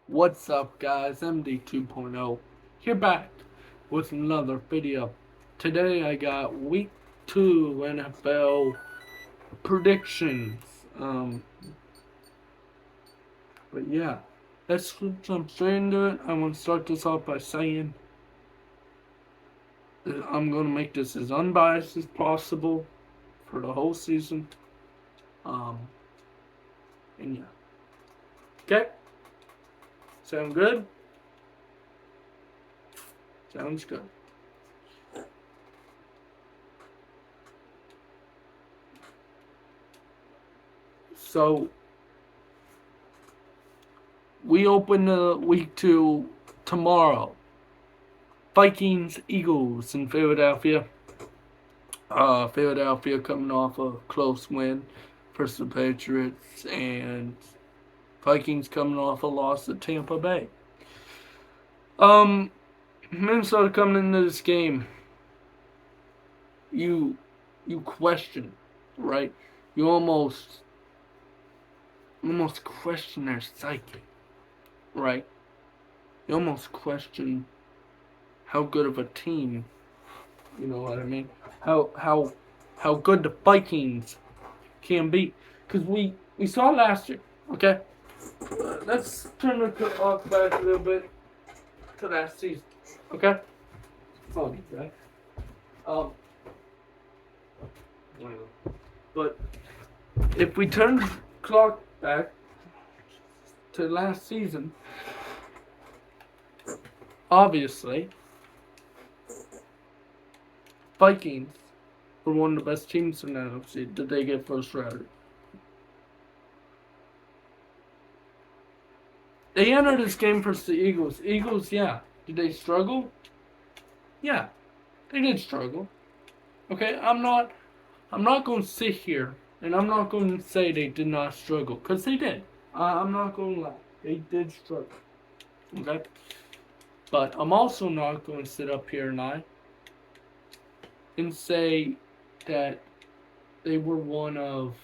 What's up, guys? MD 2.0 here back with another video. Today I got week 2 NFL predictions. But yeah, let's jump straight into it. I want to start this off by saying that I'm going to make this as unbiased as possible for the whole season. Um, and yeah. Okay? Sound good? Sounds good. So, we open week 2 tomorrow. Vikings, Eagles in Philadelphia. Philadelphia coming off a close win versus the Patriots, and Vikings coming off a loss at Tampa Bay. Minnesota coming into this game, you question, right? You almost question their psyche, right? You almost question how good of a team, you know what I mean? How good the Vikings can be, because we saw last year. Okay, let's turn the clock back a little bit to last season. Okay, funny, right? Um, but if we turn the clock back to last season, obviously, Vikings were one of the best teams in the NFC. Did they get first round? They entered this game versus the Eagles. Eagles, yeah. Did they struggle? Yeah, they did struggle. Okay, I'm not going to sit here and I'm not going to say they did not struggle, because they did. I'm not going to lie. They did struggle. Okay? But I'm also not going to sit up here and say that they were one of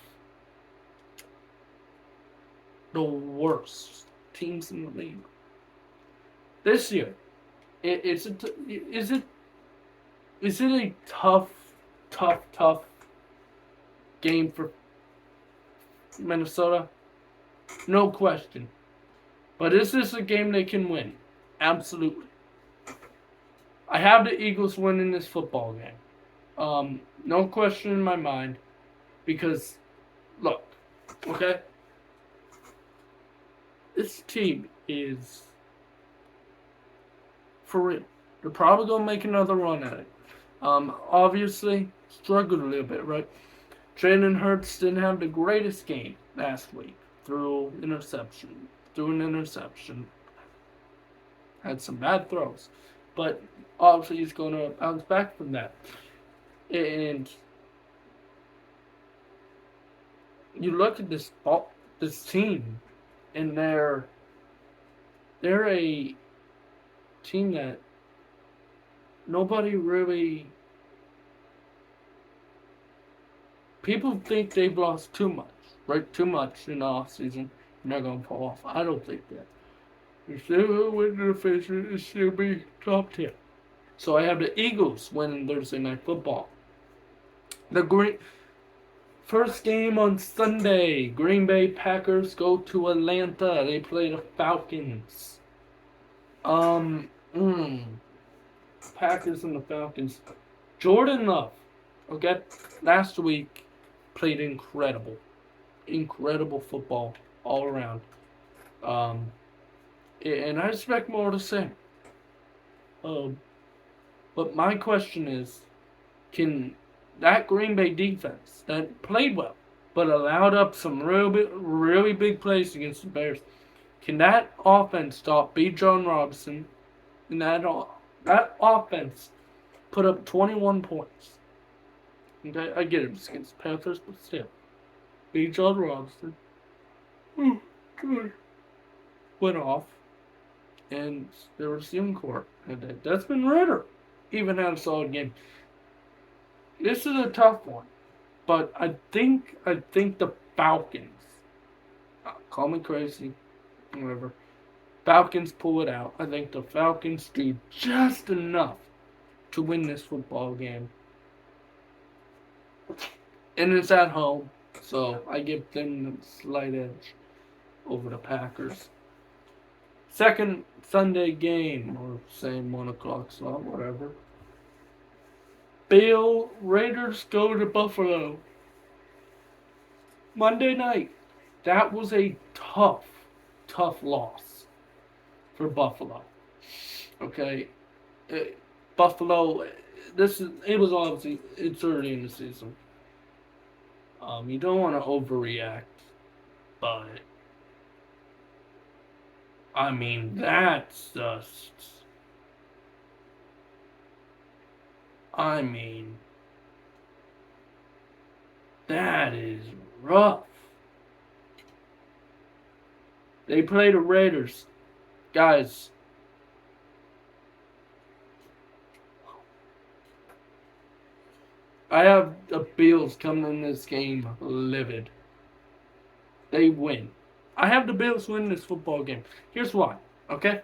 the worst teams in the league. This year, is it a tough game for Minnesota? No question. But is this a game they can win? Absolutely. I have the Eagles winning this football game. No question in my mind. Because, look, okay? This team is for real. They're probably going to make another run at it. Obviously, struggled a little bit, right? Jalen Hurts didn't have the greatest game last week. Threw an interception. Had some bad throws. But obviously he's going to bounce back from that. And you look at this team, and they're a team that nobody really. People think they've lost too much, right? Too much in the offseason. They're not going to fall off. I don't think that. They still win the division and still be top 10. So I have the Eagles winning Thursday Night Football. The first game on Sunday, Green Bay Packers go to Atlanta. They play the Falcons. Packers and the Falcons. Jordan Love, okay, last week played incredible football all around. And I expect more to say. But my question is, can that Green Bay defense that played well, but allowed up some really big plays against the Bears, can that offense stop Bijan Robinson? And that offense put up 21 points. Okay, I get it, it's against the Panthers, but still. Bijan Robinson went off, and the receiving corps and Desmond Ridder even had a solid game. This is a tough one, but I think the Falcons. Call me crazy, whatever. Falcons pull it out. I think the Falcons do just enough to win this football game. And it's at home, so I give them the slight edge over the Packers. Second Sunday game, or same 1 o'clock slot, whatever. Raiders go to Buffalo. Monday night. That was a tough loss for Buffalo. Okay. Buffalo, it was obviously, it's early in the season. You don't want to overreact, but I mean, that's just, that is rough. They play the Raiders. Guys, I have the Bills coming in this game livid. They win. I have the Bills win this football game. Here's why, okay?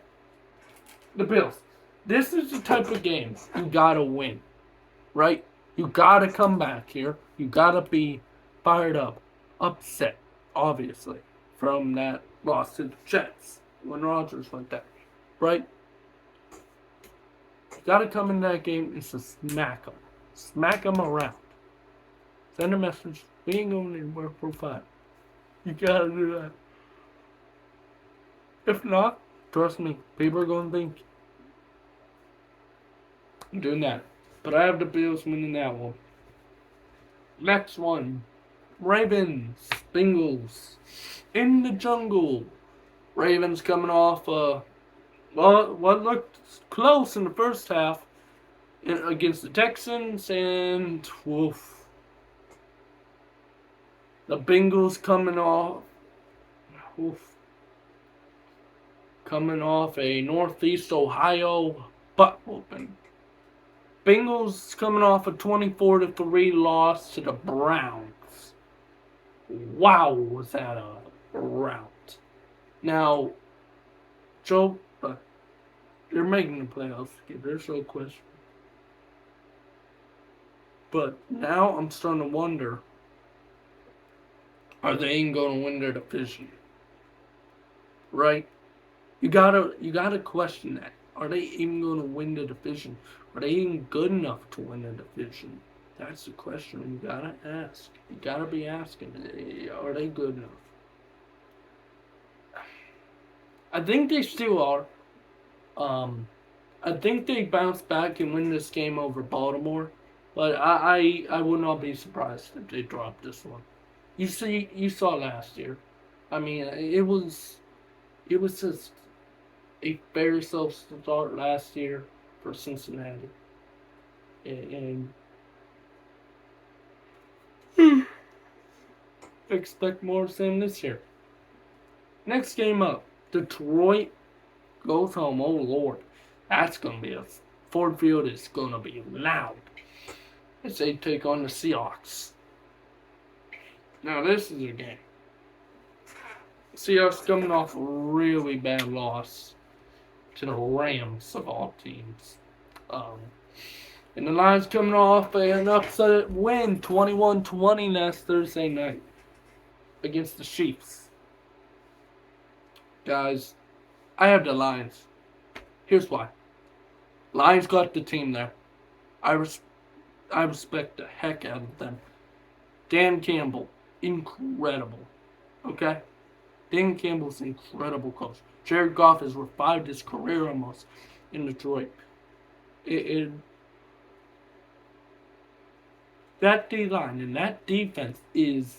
The Bills. This is the type of game you gotta win, right? You gotta come back here. You gotta be fired up, upset, obviously, from that loss to the Jets when Rodgers went down, right? You gotta come in that game and just smack them. Smack them around. Send a message. We ain't going anywhere for 5. You gotta do that. If not, trust me, people are gonna think I'm doing that. But I have the Bills winning that one. Next one. Ravens. Bengals. In the jungle. Ravens coming off what looked close in the first half against the Texans, and woof. The Bengals coming off a Northeast Ohio butt whooping. Bengals coming off a 24-3 loss to the Browns. Wow, was that a rout. Now, Joe, they're making the playoffs. There's no question. But now I'm starting to wonder, are they even going to win their division? Right? You gotta question that. Are they even going to win the division? Are they even good enough to win the division? That's the question you gotta ask. You gotta be asking, are they good enough? I think they still are. I think they bounce back and win this game over Baltimore. But I would not be surprised if they dropped this one. You saw last year. I mean, it was just a very slow start last year for Cincinnati, and expect more of the same this year. Next game up, Detroit goes home. Oh Lord, that's gonna be Ford Field is gonna be loud as they take on the Seahawks. Now this is a game. Seahawks coming off a really bad loss to the Rams of all teams. And the Lions coming off an upset win, 21-20 last Thursday night against the Chiefs. Guys, I have the Lions. Here's why. Lions got the team there. I respect the heck out of them. Dan Campbell, incredible. Okay? Dan Campbell's an incredible coach. Jared Goff has revived his career almost in Detroit. That D-line and that defense is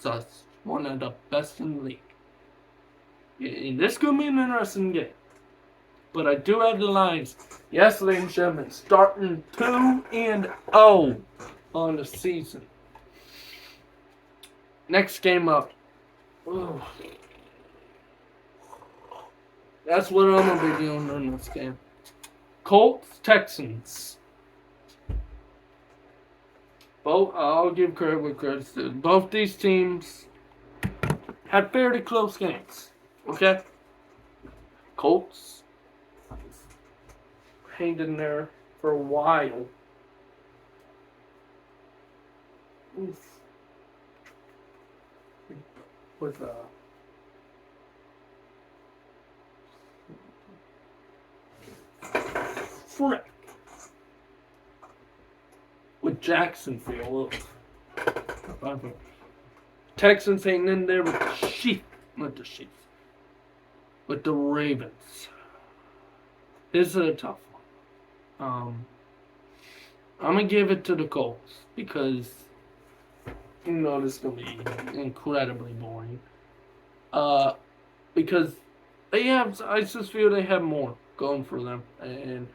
just one of the best in the league. And this could be an interesting game. But I do have the Lions. Yes, ladies and gentlemen, starting 2-0 on the season. Next game up. Oh. That's what I'm going to be doing in this game. Colts, Texans. I'll give credit where credit's due. Both these teams had fairly close games. Okay? Colts hanged in there for a while. Oof. With frick. With Jacksonville. Texans hanging in there with the Chiefs. Not the Chiefs. With the Ravens. This is a tough one. I'm going to give it to the Colts because, you know, this is going to be incredibly boring. Because I just feel they have more going for them. And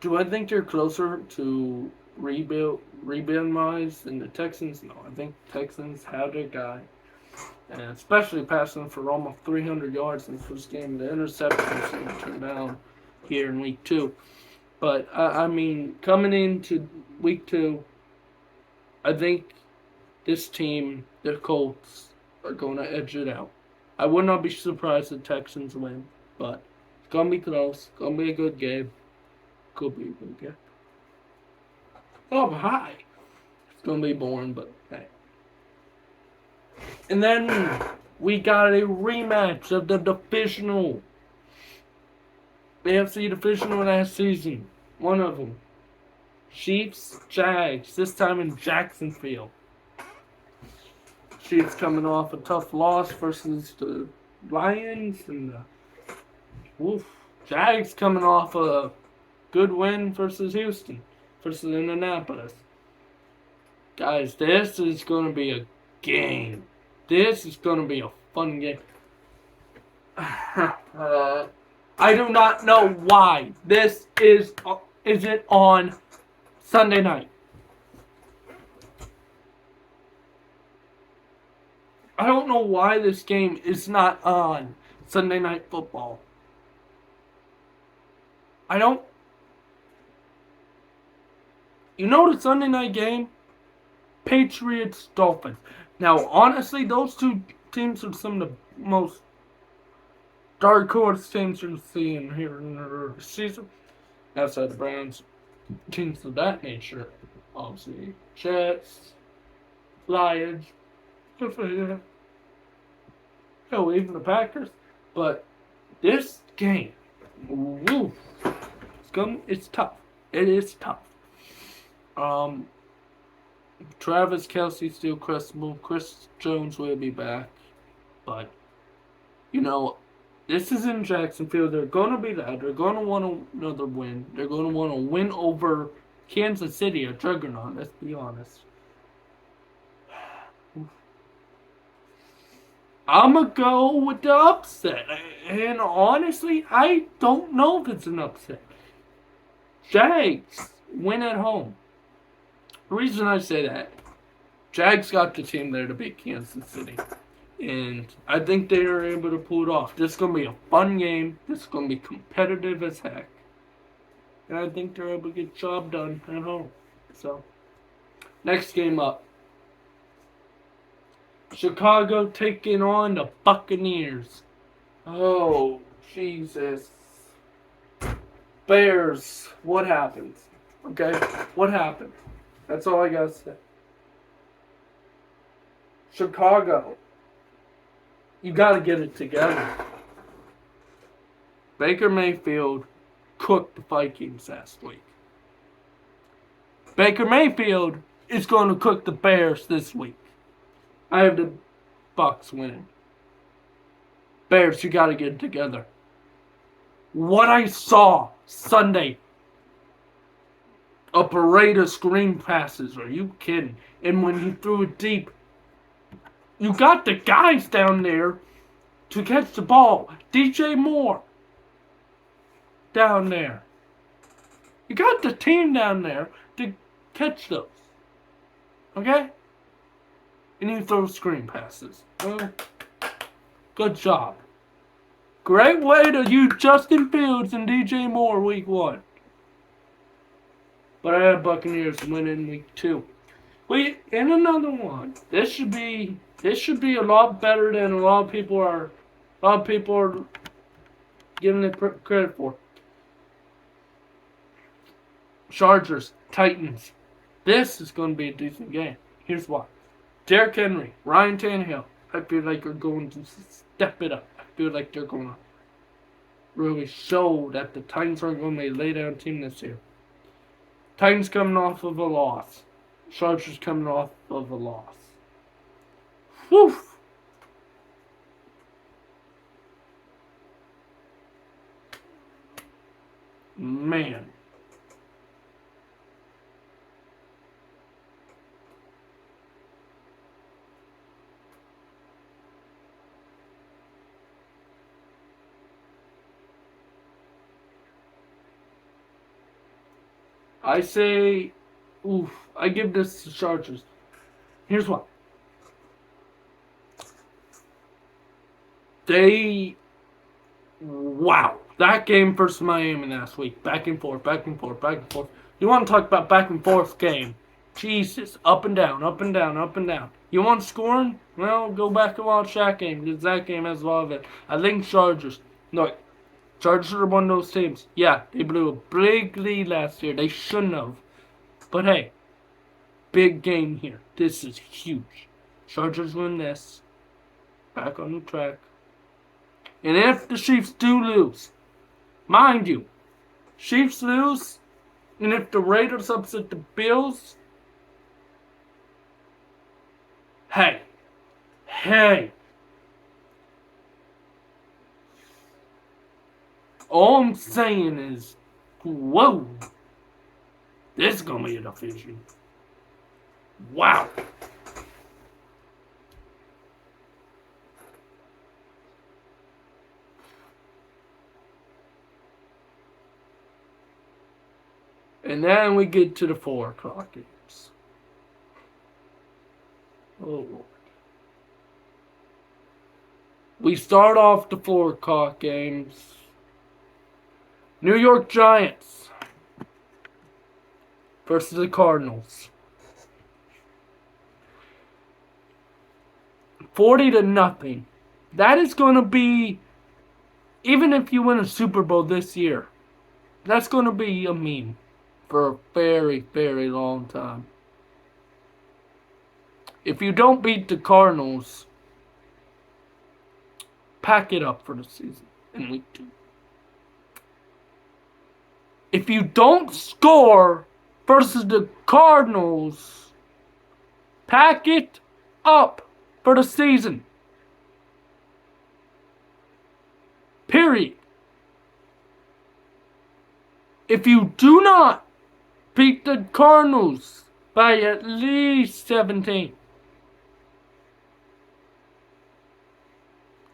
do I think they're closer to rebuild-wise than the Texans? No, I think Texans have their guy. And especially passing for almost 300 yards in the first game. The interceptions going to turn down here in week 2. But, I mean, coming into week 2, I think this team, the Colts, are going to edge it out. I would not be surprised if the Texans win, but it's going to be close. It's going to be a good game. Could be a good game. Oh, hi. It's going to be boring, but hey. And then we got a rematch of the divisional. AFC divisional last season. One of them. Chiefs, Jags. This time in Jacksonville. Chiefs coming off a tough loss versus the Lions. And the Jags coming off a good win versus Houston. Versus Indianapolis. Guys, this is going to be a game. This is going to be a fun game. I do not know why this isn't on Sunday night. I don't know why this game is not on Sunday Night Football. You know the Sunday night game? Patriots, Dolphins. Now, honestly, those two teams are some of the most dark horse teams you'll see in here in the season. Outside the Browns, teams of that nature. Obviously, Jets, Lions, hell, even the Packers. But this game, it's tough. It is tough. Travis Kelce still questionable. Chris Jones will be back. But, you know, this is in Jacksonville. They're going to be loud. They're going to want another win. They're going to want to win over Kansas City, a juggernaut, let's be honest. I'm going to go with the upset. And honestly, I don't know if it's an upset. Jags win at home. The reason I say that, Jags got the team there to beat Kansas City. And I think they are able to pull it off. This is going to be a fun game. This is going to be competitive as heck. And I think they're able to get the job done at home. So, next game up. Chicago taking on the Buccaneers. Oh, Jesus. Bears, what happens? Okay, what happened? That's all I gotta say. Chicago, you gotta get it together. Baker Mayfield cooked the Vikings last week. Baker Mayfield is going to cook the Bears this week. I have the Bucs winning. Bears, you gotta get it together. What I saw Sunday, a parade of screen passes. Are you kidding? And when he threw it deep, you got the guys down there to catch the ball. DJ Moore down there. You got the team down there to catch those. Okay? And you throw screen passes. Well, good job. Great way to use Justin Fields and DJ Moore week 1. But I had Buccaneers winning week 2. Wait, and another one. This should be a lot better than a lot of people are giving it credit for. Chargers, Titans. This is going to be a decent game. Here's why. Derrick Henry, Ryan Tannehill. I feel like they're going to step it up. I feel like they're going to really show that the Titans are going to be a lay-down team this year. Titans coming off of a loss. Chargers coming off of a loss. Whew! Man. I say, I give this to Chargers. Here's why. Wow. That game versus Miami last week. Back and forth, back and forth, back and forth. You want to talk about back and forth game? Jesus. Up and down, up and down, up and down. You want scoring? Well, go back and watch that game, because that game has a lot of it. I think Chargers. No, Chargers are one of those teams. Yeah, they blew a big lead last year. They shouldn't have. But hey, big game here. This is huge. Chargers win this. Back on the track. And if the Chiefs do lose, mind you, Chiefs lose, and if the Raiders upset the Bills, hey, all I'm saying is, whoa, this is going to be a division. Wow. And then we get to the 4 o'clock games. Oh, Lord. We start off the 4 o'clock games. New York Giants versus the Cardinals. 40-0. That is going to be, even if you win a Super Bowl this year, that's going to be a meme for a very, very long time. If you don't beat the Cardinals, pack it up for the season in week 2. If you don't score versus the Cardinals, pack it up for the season. Period. If you do not beat the Cardinals by at least 17,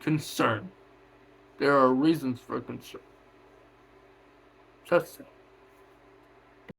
concern. There are reasons for concern. Just saying.